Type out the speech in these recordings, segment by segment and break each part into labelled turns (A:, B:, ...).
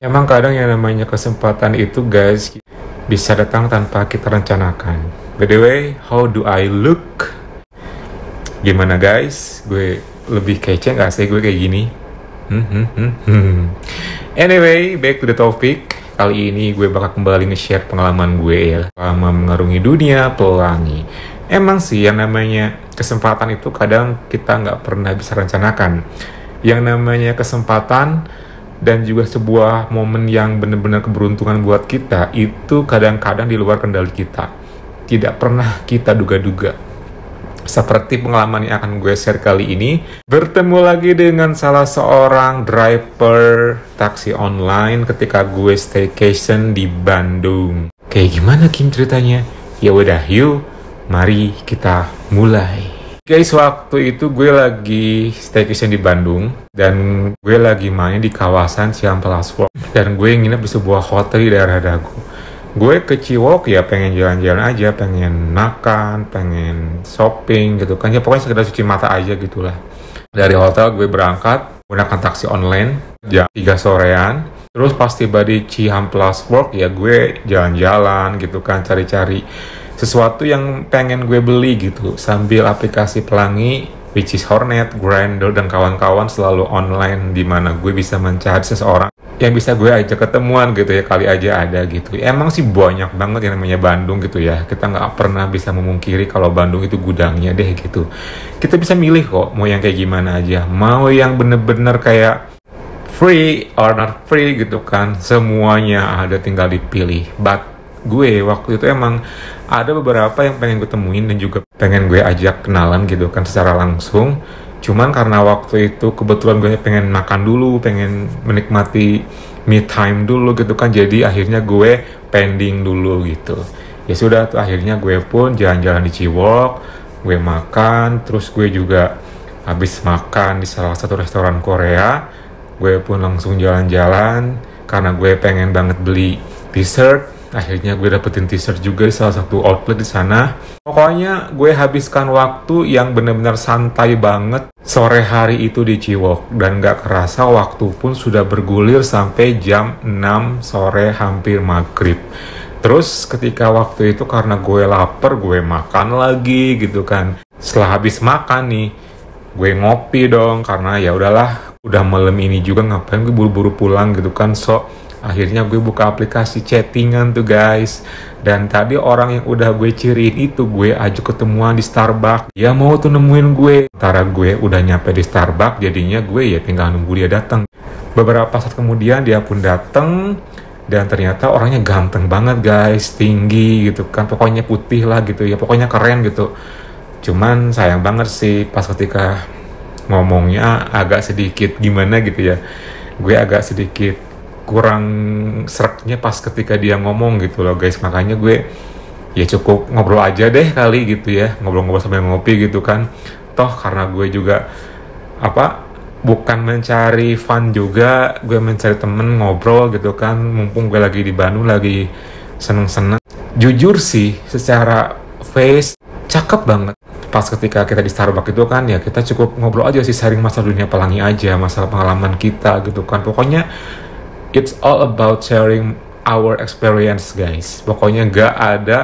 A: Emang kadang yang namanya kesempatan itu guys bisa datang tanpa kita rencanakan. By the way, how do I look? Gimana guys? Gue lebih kece nggak sih gue kayak gini? Anyway, back to the topic. Kali ini gue bakal kembali nge-share pengalaman gue ya selama mengarungi dunia pelangi. Emang sih yang namanya kesempatan itu kadang kita nggak pernah bisa rencanakan. Yang namanya kesempatan dan juga sebuah momen yang benar-benar keberuntungan buat kita itu kadang-kadang di luar kendali kita. Tidak pernah kita duga-duga. Seperti pengalaman yang akan gue share kali ini, bertemu lagi dengan salah seorang driver taksi online ketika gue staycation di Bandung. Kayak gimana Kim ceritanya? Ya udah, yuk, mari kita mulai. Guys, waktu itu gue lagi staycation di Bandung dan gue lagi main di kawasan Ciamplas Walk dan gue nginep di sebuah hotel di daerah Dago. Gue ke Ciwok ya pengen jalan-jalan aja, pengen makan, pengen shopping gitu kan, ya pokoknya sekedar cuci mata aja gitulah. Dari hotel gue berangkat menggunakan taksi online jam 3 sorean. Terus pas tiba di Ciamplas Walk ya gue jalan-jalan gitu kan, cari-cari sesuatu yang pengen gue beli gitu sambil aplikasi pelangi which is Hornet, Grindr dan kawan-kawan selalu online, di mana gue bisa mencari seseorang yang bisa gue ajak ketemuan gitu ya, kali aja ada gitu. Emang sih banyak banget yang namanya Bandung gitu ya, kita nggak pernah bisa memungkiri kalau Bandung itu gudangnya deh gitu. Kita bisa milih kok mau yang kayak gimana aja, mau yang bener-bener kayak free or not free gitu kan, semuanya ada, tinggal dipilih. But gue waktu itu emang ada beberapa yang pengen gue temuin dan juga pengen gue ajak kenalan gitu kan secara langsung. Cuman karena waktu itu kebetulan gue pengen makan dulu, pengen menikmati me time dulu gitu kan, jadi akhirnya gue pending dulu gitu. Ya sudah tuh, akhirnya gue pun jalan-jalan di Ciwok, gue makan, terus gue juga habis makan di salah satu restoran Korea, gue pun langsung jalan-jalan karena gue pengen banget beli t-shirt. Akhirnya gue dapetin t-shirt juga di salah satu outlet di sana. Pokoknya gue habiskan waktu yang benar-benar santai banget sore hari itu di Ciwok. Dan gak kerasa waktu pun sudah bergulir sampai jam 6 sore hampir maghrib. Terus ketika waktu itu karena gue lapar, gue makan lagi gitu kan. Setelah habis makan nih, gue ngopi dong karena ya udahlah, udah malam ini juga ngapain gue buru-buru pulang gitu kan. So akhirnya gue buka aplikasi chattingan tuh guys. Dan tadi orang yang udah gue ciriin itu gue ajak ketemuan di Starbucks. Dia mau tuh nemuin gue. Sementara gue udah nyampe di Starbucks, jadinya gue ya tinggal nunggu dia datang. Beberapa saat kemudian dia pun datang. Dan ternyata orangnya ganteng banget guys, tinggi gitu kan, pokoknya putih lah gitu ya, pokoknya keren gitu. Cuman sayang banget sih pas ketika ngomongnya agak sedikit gimana gitu ya. Gue agak sedikit kurang sereknya pas ketika dia ngomong gitu loh guys. Makanya gue ya cukup ngobrol aja deh kali gitu ya, ngobrol-ngobrol sambil ngopi gitu kan. Toh karena gue juga bukan mencari fun juga, gue mencari temen ngobrol gitu kan, mumpung gue lagi di Bandung lagi seneng-seneng. Jujur sih secara face cakep banget. Pas ketika kita di Starbucks itu kan ya kita cukup ngobrol aja sih, sharing masalah dunia pelangi aja, masalah pengalaman kita gitu kan. Pokoknya it's all about sharing our experience guys. Pokoknya gak ada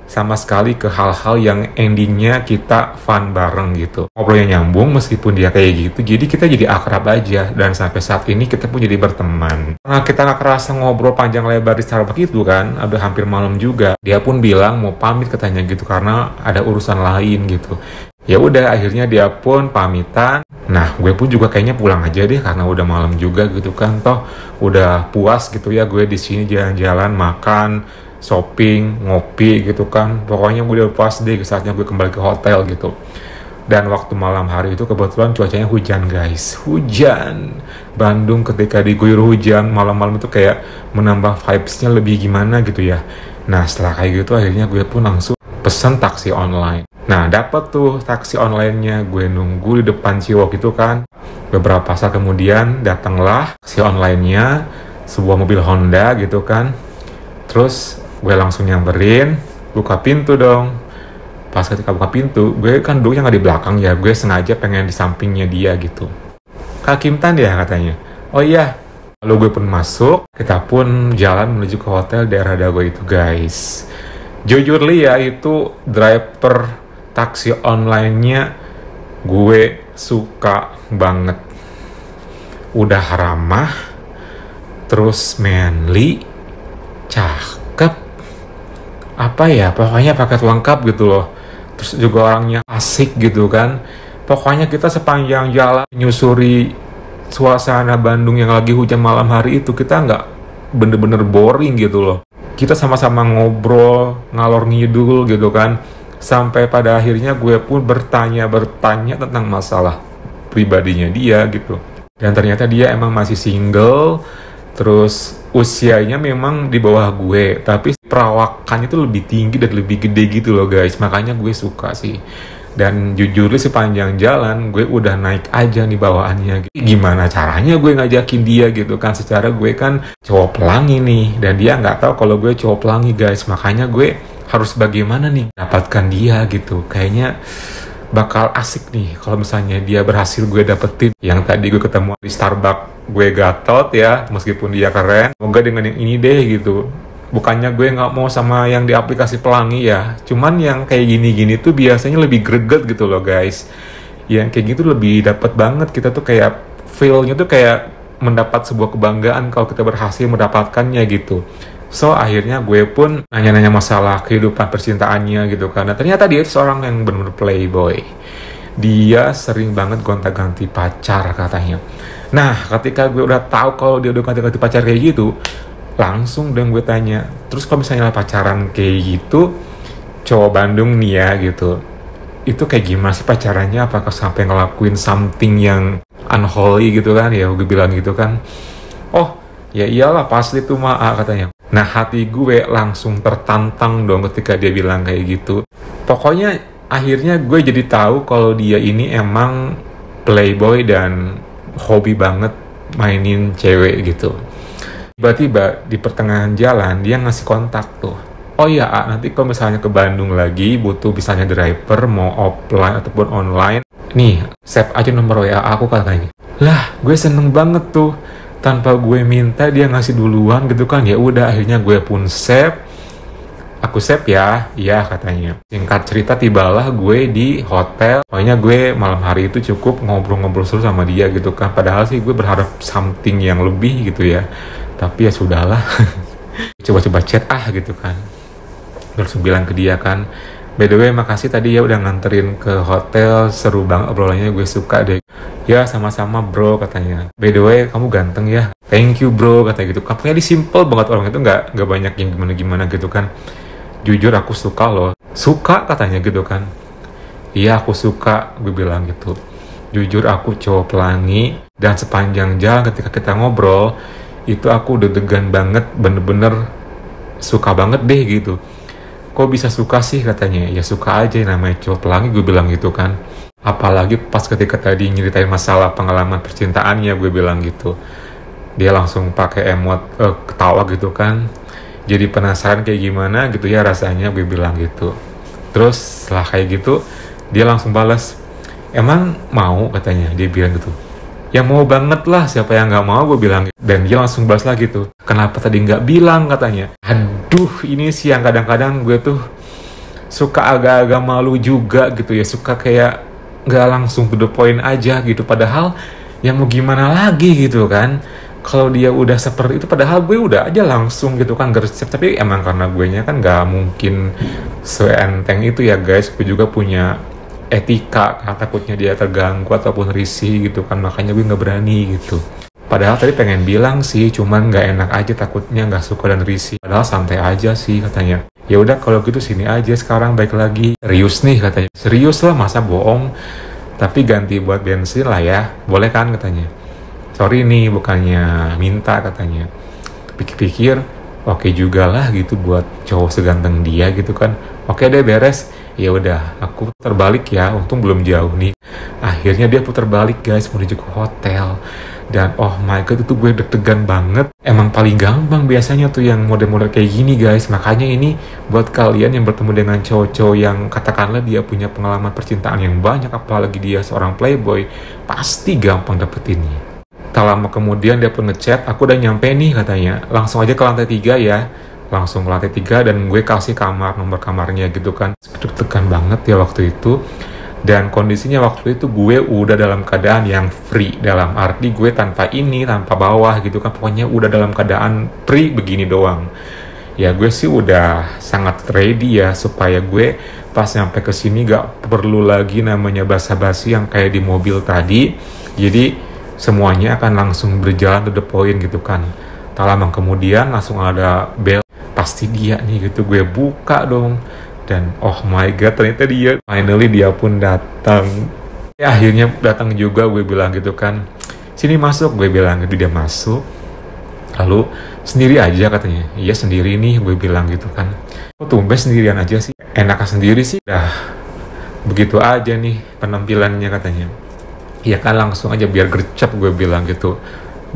A: sama sekali ke hal-hal yang endingnya kita fun bareng gitu. Ngobrolnya nyambung meskipun dia kayak gitu, jadi kita jadi akrab aja. Dan sampai saat ini kita pun jadi berteman. Karena kita gak kerasa ngobrol panjang lebar di Starbucks itu kan, udah hampir malam juga. Dia pun bilang mau pamit katanya gitu karena ada urusan lain gitu. Ya udah, akhirnya dia pun pamitan. Nah, gue pun juga kayaknya pulang aja deh karena udah malam juga gitu kan. Toh udah puas gitu ya gue di sini jalan-jalan, makan, shopping, ngopi gitu kan. Pokoknya gue udah puas deh, saatnya gue kembali ke hotel gitu. Dan waktu malam hari itu kebetulan cuacanya hujan guys. Hujan. Bandung ketika diguyur hujan malam-malam itu kayak menambah vibes-nya lebih gimana gitu ya. Nah setelah kayak gitu akhirnya gue pun langsung pesen taksi online. Nah dapet tuh taksi online-nya, gue nunggu di depan Ciwok itu kan. Beberapa saat kemudian datanglah taksi online-nya, sebuah mobil Honda gitu kan. Terus gue langsung nyamperin, buka pintu dong. Pas ketika buka pintu, gue kan duduknya nggak di belakang ya, gue sengaja pengen di sampingnya dia gitu. Kak Kim Tan ya katanya. Oh iya, Lalu gue pun masuk, kita pun jalan menuju ke hotel daerah Dago itu guys. Jujur li ya, itu driver taksi online-nya gue suka banget. Udah ramah, terus manly, cakep, apa ya, pokoknya paket lengkap gitu loh. Terus juga orangnya asik gitu kan. Pokoknya kita sepanjang jalan menyusuri suasana Bandung yang lagi hujan malam hari itu, kita nggak bener-bener boring gitu loh. Kita sama-sama ngobrol, ngalor ngidul gitu kan. Sampai pada akhirnya gue pun bertanya tentang masalah pribadinya dia gitu. Dan ternyata dia emang masih single, terus usianya memang di bawah gue, tapi perawakannya itu lebih tinggi dan lebih gede gitu loh guys. Makanya gue suka sih. Dan jujur sepanjang jalan gue udah naik aja nih bawaannya. Gimana caranya gue ngajakin dia gitu kan, secara gue kan cowok pelangi nih, dan dia nggak tahu kalau gue cowok pelangi guys. Makanya gue harus bagaimana nih dapatkan dia gitu. Kayaknya bakal asik nih kalau misalnya dia berhasil gue dapetin. Yang tadi gue ketemu di Starbucks, gue gatot ya, meskipun dia keren. Semoga dengan yang ini deh gitu. Bukannya gue nggak mau sama yang di aplikasi pelangi ya, cuman yang kayak gini-gini tuh biasanya lebih greget gitu loh guys. Yang kayak gitu lebih dapat banget, kita tuh kayak feel-nya tuh kayak mendapat sebuah kebanggaan kalau kita berhasil mendapatkannya gitu. So akhirnya gue pun nanya-nanya masalah kehidupan percintaannya gitu kan. Nah, ternyata dia seorang yang benar-benar playboy. Dia sering banget gonta-ganti pacar katanya. Nah, ketika gue udah tahu kalau dia udah ganti-ganti pacar kayak gitu, langsung dong gue tanya, terus kalau misalnya pacaran kayak gitu, cowok Bandung nih ya gitu, itu kayak gimana sih pacarannya? Apakah sampai ngelakuin something yang unholy gitu kan? Ya gue bilang gitu kan. Oh ya iyalah pasti tuh mah katanya. Nah hati gue langsung tertantang dong ketika dia bilang kayak gitu. Pokoknya akhirnya gue jadi tahu kalau dia ini emang playboy dan hobi banget mainin cewek gitu. Tiba-tiba di pertengahan jalan dia ngasih kontak tuh. Oh iya, nanti kalau misalnya ke Bandung lagi butuh misalnya driver mau offline ataupun online, nih save aja nomor WA aku katanya. Lah, gue seneng banget tuh. Tanpa gue minta dia ngasih duluan gitu kan. Ya udah akhirnya gue pun save. Aku save ya, iya katanya. Singkat cerita tibalah gue di hotel. Pokoknya gue malam hari itu cukup ngobrol-ngobrol seru sama dia gitu kan. Padahal sih gue berharap something yang lebih gitu ya. Tapi ya sudahlah, coba-coba chat gitu kan. Terus bilang ke dia kan, by the way makasih tadi ya udah nganterin ke hotel, seru banget obrolannya, gue suka deh. Ya sama-sama bro katanya. By the way kamu ganteng ya, thank you bro katanya gitu. Pokoknya di simple banget, orang itu nggak banyak yang gimana-gimana gitu kan. Jujur aku suka loh, suka katanya gitu kan. Iya aku suka, gue bilang gitu. Jujur aku cowok pelangi, dan sepanjang jalan ketika kita ngobrol itu aku udah deg-degan banget, bener-bener suka banget deh gitu. Kok bisa suka sih katanya? Ya suka aja, namanya cowok pelangi, gue bilang gitu kan. Apalagi pas ketika tadi nyeritain masalah pengalaman percintaannya, gue bilang gitu. Dia langsung pakai emot ketawa gitu kan. Jadi penasaran kayak gimana gitu ya rasanya, gue bilang gitu. Terus setelah kayak gitu dia langsung balas, emang mau katanya, dia bilang gitu. Ya mau banget lah, siapa yang nggak mau, gue bilang. Dan dia langsung balas lagi tuh, kenapa tadi nggak bilang katanya. Aduh, ini sih yang kadang-kadang gue tuh suka agak-agak malu juga gitu ya, suka kayak nggak langsung to the point aja gitu. Padahal ya mau gimana lagi gitu kan, kalau dia udah seperti itu, padahal gue udah aja langsung gitu kan gercep. Tapi emang karena gue nya kan nggak mungkin seenteng itu ya guys, gue juga punya etika, takutnya dia terganggu ataupun risih gitu kan, makanya gue nggak berani gitu. Padahal tadi pengen bilang sih, cuman nggak enak aja, takutnya nggak suka dan risih. Padahal santai aja sih katanya. Ya udah kalau gitu sini aja sekarang, baik lagi. Serius nih katanya. Serius lah, masa bohong. Tapi ganti buat bensin lah ya, boleh kan katanya. Sorry nih, bukannya minta katanya. Pikir-pikir, oke juga lah gitu buat cowok seganteng dia gitu kan. Oke deh beres. Ya udah, aku putar balik ya, untung belum jauh nih. Akhirnya dia putar balik guys, menuju ke hotel. Dan oh my god, itu gue deg-degan banget. Emang paling gampang biasanya tuh yang model-model kayak gini guys. Makanya ini buat kalian yang bertemu dengan cowok-cowok yang katakanlah dia punya pengalaman percintaan yang banyak, apalagi dia seorang playboy, pasti gampang dapetinnya. Tak lama kemudian dia pun ngechat, aku udah nyampe nih katanya, langsung aja ke lantai 3 ya. Langsung ke lantai 3 dan gue kasih nomor kamarnya gitu kan. Deg-degan banget ya waktu itu. Dan kondisinya waktu itu gue udah dalam keadaan yang free, dalam arti gue tanpa ini, tanpa bawah gitu kan, pokoknya udah dalam keadaan free begini doang. Ya gue sih udah sangat ready ya, supaya gue pas nyampe ke sini gak perlu lagi namanya basa-basi yang kayak di mobil tadi. Jadi semuanya akan langsung berjalan to the point gitu kan. Tak lama kemudian langsung ada bel, pasti dia nih gitu, gue buka dong. Dan oh my god, ternyata dia, finally dia pun datang. Ya akhirnya datang juga, gue bilang gitu kan, sini masuk, gue bilang gitu. Dia masuk, lalu sendiri aja katanya. Iya sendiri nih, gue bilang gitu kan. Kok tumben sendirian aja sih, enakan sendiri sih. Dah begitu aja nih penampilannya katanya. Iya kan, langsung aja biar gercep, gue bilang gitu.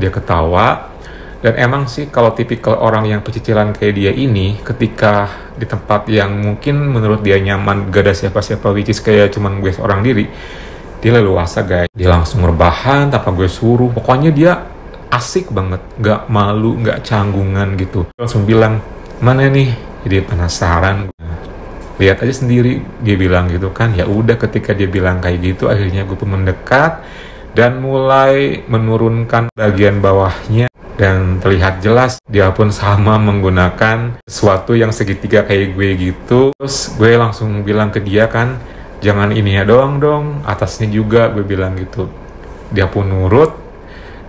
A: Dia ketawa. Dan emang sih kalau tipikal orang yang pecicilan kayak dia ini, ketika di tempat yang mungkin menurut dia nyaman, gak ada siapa-siapa, which is kayak cuman gue seorang diri, dia leluasa guys. Dia langsung rebahan tanpa gue suruh. Pokoknya dia asik banget, gak malu, gak canggungan gitu. Dia langsung bilang, mana nih? Jadi penasaran. Lihat aja sendiri, dia bilang gitu kan. Ya udah, ketika dia bilang kayak gitu, akhirnya gue pun mendekat dan mulai menurunkan bagian bawahnya. Dan terlihat jelas dia pun sama menggunakan sesuatu yang segitiga kayak gue gitu. Terus gue langsung bilang ke dia kan, jangan ini ya doang dong, atasnya juga, gue bilang gitu. Dia pun nurut.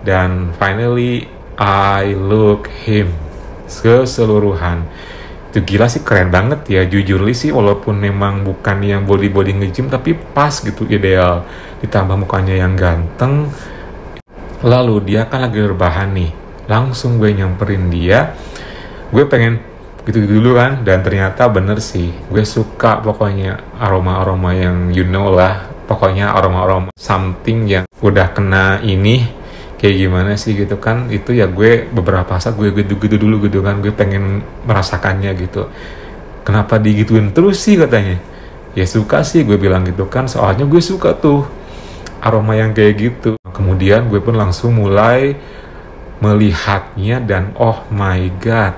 A: Dan finally I look him keseluruhan. Itu gila sih, keren banget ya. Jujur sih, walaupun memang bukan yang body nge-gym, tapi pas gitu, ideal. Ditambah mukanya yang ganteng. Lalu dia kan lagi rebahan nih. Langsung gue nyamperin dia. Gue pengen gitu-gitu dulu kan. Dan ternyata bener sih, gue suka pokoknya aroma-aroma yang you know lah. Pokoknya aroma-aroma something yang udah kena ini, kayak gimana sih gitu kan. Itu ya gue beberapa saat gue gitu-gitu dulu gitu kan. Gue pengen merasakannya gitu. Kenapa digituin terus sih katanya. Ya suka sih, gue bilang gitu kan. Soalnya gue suka tuh aroma yang kayak gitu. Kemudian gue pun langsung mulai melihatnya dan oh my god,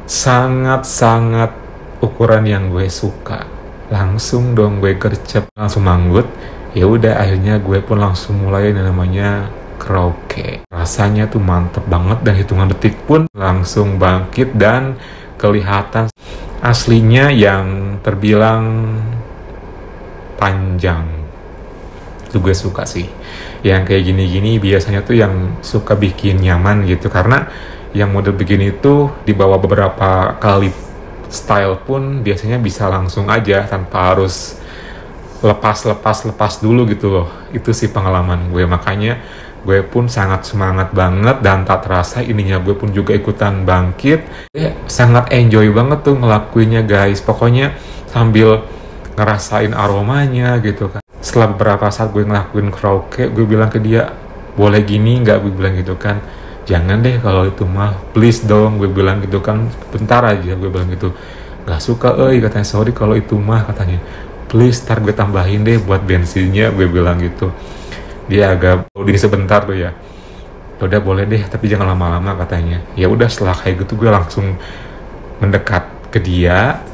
A: sangat-sangat ukuran yang gue suka. Langsung dong gue gercep, langsung manggut. Ya udah, akhirnya gue pun langsung mulai namanya kroke. Rasanya tuh mantep banget dan hitungan detik pun langsung bangkit dan kelihatan aslinya yang terbilang panjang. Itu gue suka sih. Yang kayak gini-gini biasanya tuh yang suka bikin nyaman gitu, karena yang model begini tuh dibawa beberapa kali style pun biasanya bisa langsung aja tanpa harus lepas dulu gitu loh. Itu sih pengalaman gue, makanya gue pun sangat semangat banget dan tak terasa ininya gue pun juga ikutan bangkit. Sangat enjoy banget tuh ngelakuinnya guys, pokoknya sambil ngerasain aromanya gitu kan. Setelah beberapa saat gue ngelakuin kroke, gue bilang ke dia, boleh gini nggak, gue bilang gitu kan. Jangan deh kalau itu mah, please dong, gue bilang gitu kan. Bentar aja, gue bilang gitu. Gak suka katanya, sorry kalau itu mah katanya. Please, ntar gue tambahin deh buat bensinnya, gue bilang gitu. Dia agak loading sebentar tuh ya. Udah boleh deh, tapi jangan lama-lama katanya. Ya udah, setelah kayak gitu gue langsung mendekat ke dia.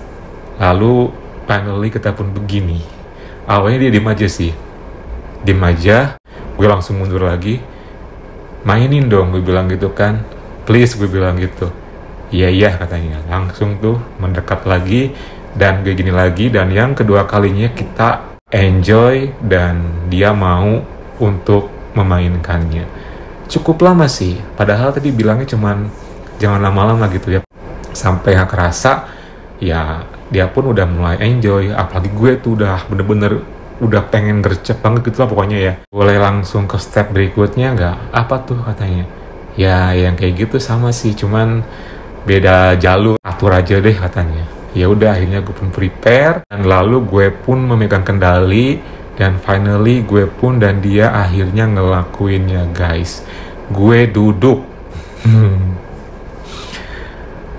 A: Lalu finally kita pun begini. Awalnya dia diem aja sih, diem aja. Gue langsung mundur lagi, mainin dong, gue bilang gitu kan. Please, gue bilang gitu. Iya katanya. Langsung tuh mendekat lagi dan gue gini lagi. Dan yang kedua kalinya kita enjoy dan dia mau untuk memainkannya. Cukup lama sih, padahal tadi bilangnya cuman jangan lama-lama gitu ya. Sampai gak kerasa ya dia pun udah mulai enjoy. Apalagi gue tuh udah bener-bener udah pengen gercep banget gitu lah pokoknya ya. Boleh langsung ke step berikutnya nggak? Apa tuh katanya? Ya yang kayak gitu sama sih, cuman beda jalur, atur aja deh katanya. Ya udah, akhirnya gue pun prepare dan lalu gue pun memegang kendali dan finally gue pun dan dia akhirnya ngelakuinnya guys. Gue duduk.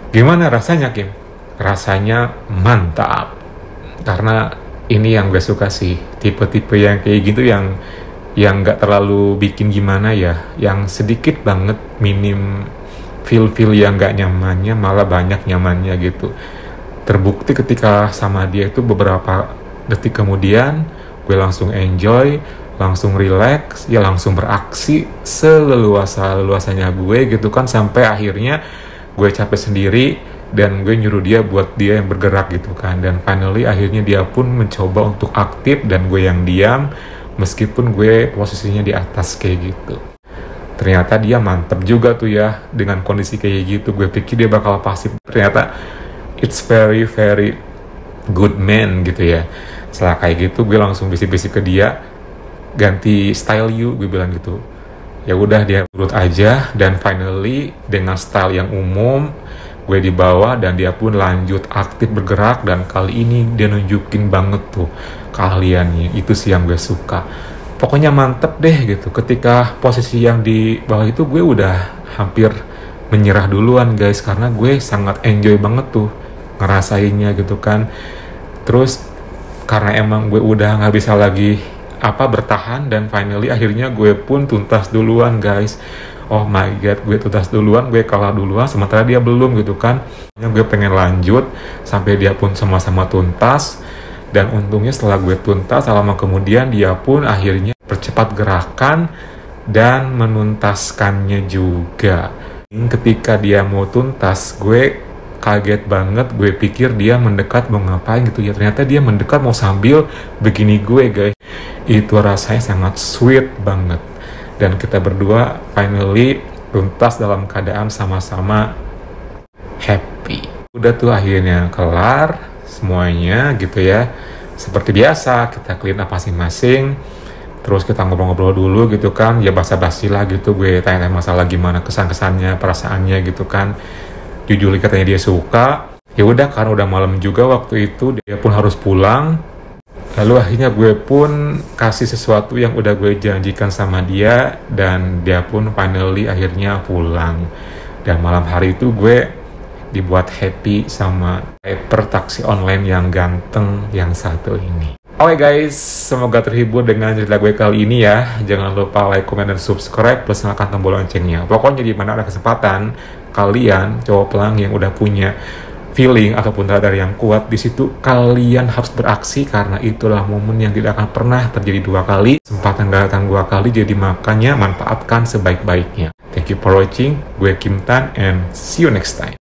A: Gimana rasanya Kim? Rasanya mantap, karena ini yang gue suka sih, tipe-tipe yang kayak gitu yang yang nggak terlalu bikin gimana ya, yang sedikit banget minim feel yang nggak nyamannya, malah banyak nyamannya gitu. Terbukti ketika sama dia itu beberapa detik kemudian gue langsung enjoy, langsung relax, ya langsung beraksi seleluasa-leluasanya gue gitu kan, sampai akhirnya gue capek sendiri dan gue nyuruh dia buat dia yang bergerak gitu kan. Dan finally akhirnya dia pun mencoba untuk aktif dan gue yang diam, meskipun gue posisinya di atas kayak gitu. Ternyata dia mantep juga tuh ya dengan kondisi kayak gitu. Gue pikir dia bakal pasif, ternyata it's very good man gitu ya. Setelah kayak gitu gue langsung bisik-bisik ke dia, ganti style you, gue bilang gitu. Ya udah, dia turut aja, dan finally dengan style yang umum gue dibawa dan dia pun lanjut aktif bergerak. Dan kali ini dia nunjukin banget tuh keahliannya. Itu sih yang gue suka, pokoknya mantep deh gitu. Ketika posisi yang di bawah itu gue udah hampir menyerah duluan guys, karena gue sangat enjoy banget tuh ngerasainnya gitu kan. Terus karena emang gue udah nggak bisa lagi bertahan, dan finally akhirnya gue pun tuntas duluan guys. Oh my god, gue tuntas duluan, gue kalah duluan, sementara dia belum gitu kan. Gue pengen lanjut sampai dia pun sama-sama tuntas. Dan untungnya setelah gue tuntas, lama kemudian dia pun akhirnya percepat gerakan dan menuntaskannya juga. Ketika dia mau tuntas, gue kaget banget. Gue pikir dia mendekat mau ngapain gitu ya, ternyata dia mendekat mau sambil begini gue guys. Itu rasanya sangat sweet banget. Dan kita berdua finally tuntas dalam keadaan sama-sama happy. Udah tuh akhirnya kelar semuanya gitu ya. Seperti biasa kita clean up masing-masing, terus kita ngobrol-ngobrol dulu gitu kan, ya basa-basi lah gitu. Gue tanya-tanya masalah gimana kesan-kesannya, perasaannya gitu kan. Jujur katanya dia suka. Ya udah, karena udah malam juga waktu itu, dia pun harus pulang. Lalu akhirnya gue pun kasih sesuatu yang udah gue janjikan sama dia, dan dia pun finally akhirnya pulang. Dan malam hari itu gue dibuat happy sama driver taksi online yang ganteng yang satu ini. Oke guys, semoga terhibur dengan cerita gue kali ini ya. Jangan lupa like, comment, dan subscribe, plus nyalakan tombol loncengnya. Pokoknya di mana ada kesempatan, kalian cowok pelangi yang udah punya feeling ataupun radar yang kuat, di situ kalian harus beraksi, karena itulah momen yang tidak akan pernah terjadi dua kali. Kesempatan gak datang dua kali, jadi makanya manfaatkan sebaik-baiknya. Thank you for watching. Gue Kim Tan, and see you next time.